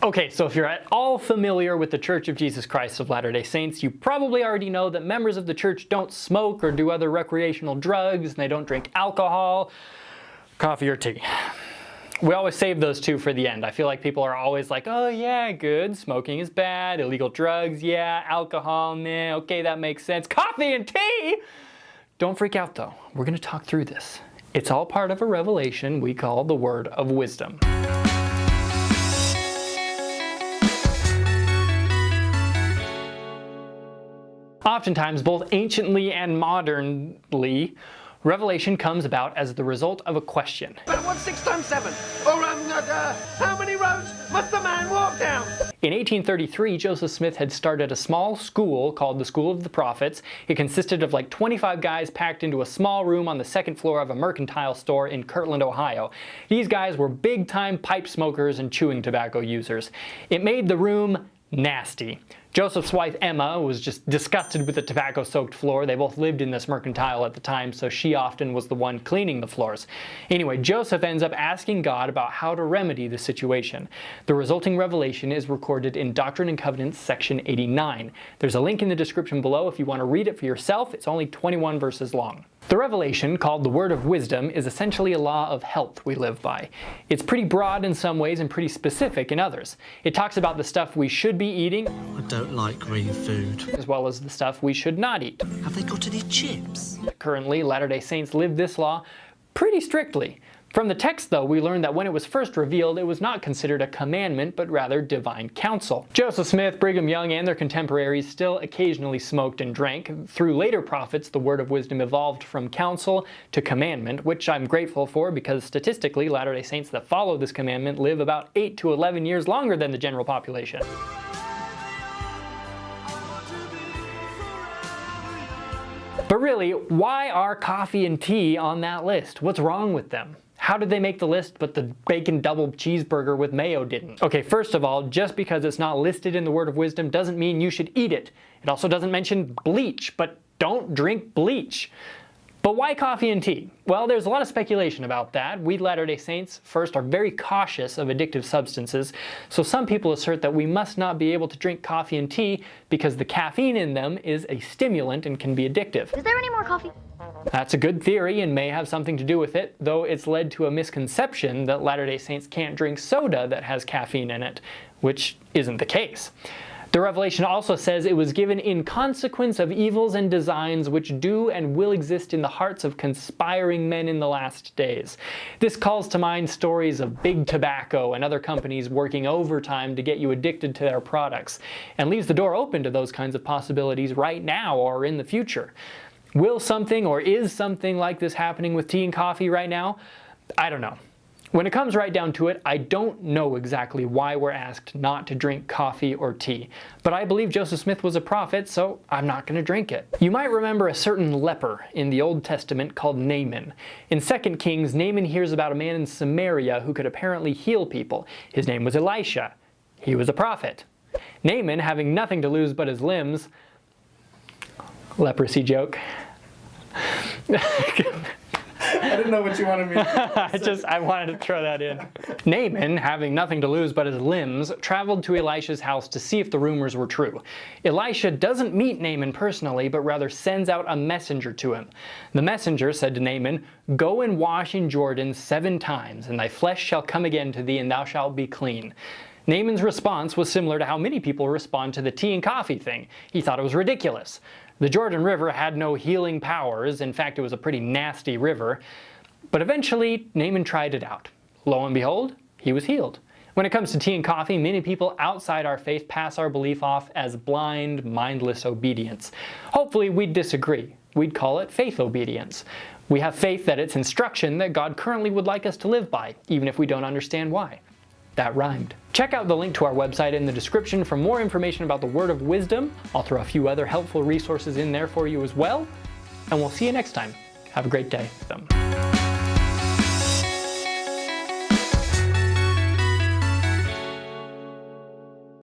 Okay, so if you're at all familiar with the Church of Jesus Christ of Latter-day Saints, you probably already know that members of the church don't smoke or do other recreational drugs, and they don't drink alcohol, coffee, or tea. We always save those two for the end. I feel like people are always like, oh yeah, good, smoking is bad, illegal drugs, yeah, alcohol, meh, okay, that makes sense. Coffee and tea! Don't freak out though, we're gonna talk through this. It's all part of a revelation we call the word of wisdom. Oftentimes, both anciently and modernly, revelation comes about as the result of a question. But what's 6 times 7? Or how many roads must the man walk down? In 1833, Joseph Smith had started a small school called the School of the Prophets. It consisted of like 25 guys packed into a small room on the second floor of a mercantile store in Kirtland, Ohio. These guys were big-time pipe smokers and chewing tobacco users. It made the room nasty. Joseph's wife Emma was just disgusted with the tobacco-soaked floor. They both lived in this mercantile at the time, so she often was the one cleaning the floors. Anyway, Joseph ends up asking God about how to remedy the situation. The resulting revelation is recorded in Doctrine and Covenants, section 89. There's a link in the description below if you want to read it for yourself. It's only 21 verses long. The revelation, called the Word of Wisdom, is essentially a law of health we live by. It's pretty broad in some ways and pretty specific in others. It talks about the stuff we should be eating, I don't like green food, as well as the stuff we should not eat. Have they got any chips? Currently, Latter-day Saints live this law pretty strictly. From the text, though, we learn that when it was first revealed, it was not considered a commandment, but rather divine counsel. Joseph Smith, Brigham Young, and their contemporaries still occasionally smoked and drank. Through later prophets, the word of wisdom evolved from counsel to commandment, which I'm grateful for because statistically, Latter-day Saints that follow this commandment live about 8 to 11 years longer than the general population. But really, why are coffee and tea on that list? What's wrong with them? How did they make the list, but the bacon double cheeseburger with mayo didn't? Okay, first of all, just because it's not listed in the Word of Wisdom doesn't mean you should eat it. It also doesn't mention bleach, but don't drink bleach. But why coffee and tea? Well, there's a lot of speculation about that. We Latter-day Saints, first, are very cautious of addictive substances, so some people assert that we must not be able to drink coffee and tea because the caffeine in them is a stimulant and can be addictive. Is there any more coffee? That's a good theory and may have something to do with it, though it's led to a misconception that Latter-day Saints can't drink soda that has caffeine in it, which isn't the case. The revelation also says it was given in consequence of evils and designs which do and will exist in the hearts of conspiring men in the last days. This calls to mind stories of big tobacco and other companies working overtime to get you addicted to their products, and leaves the door open to those kinds of possibilities right now or in the future. Will something or is something like this happening with tea and coffee right now? I don't know. When it comes right down to it, I don't know exactly why we're asked not to drink coffee or tea. But I believe Joseph Smith was a prophet, so I'm not going to drink it. You might remember a certain leper in the Old Testament called Naaman. In 2 Kings, Naaman hears about a man in Samaria who could apparently heal people. His name was Elisha. He was a prophet. Naaman, having nothing to lose but his limbs... Leprosy joke. I didn't know what you wanted me to say. I wanted to throw that in. Naaman, having nothing to lose but his limbs, traveled to Elisha's house to see if the rumors were true. Elisha doesn't meet Naaman personally, but rather sends out a messenger to him. The messenger said to Naaman, "Go and wash in Jordan 7 times, and thy flesh shall come again to thee, and thou shalt be clean." Naaman's response was similar to how many people respond to the tea and coffee thing. He thought it was ridiculous. The Jordan River had no healing powers. In fact, it was a pretty nasty river. But eventually, Naaman tried it out. Lo and behold, he was healed. When it comes to tea and coffee, many people outside our faith pass our belief off as blind, mindless obedience. Hopefully, we'd disagree. We'd call it faith obedience. We have faith that it's instruction that God currently would like us to live by, even if we don't understand why. That rhymed. Check out the link to our website in the description for more information about the Word of Wisdom. I'll throw a few other helpful resources in there for you as well. And we'll see you next time. Have a great day.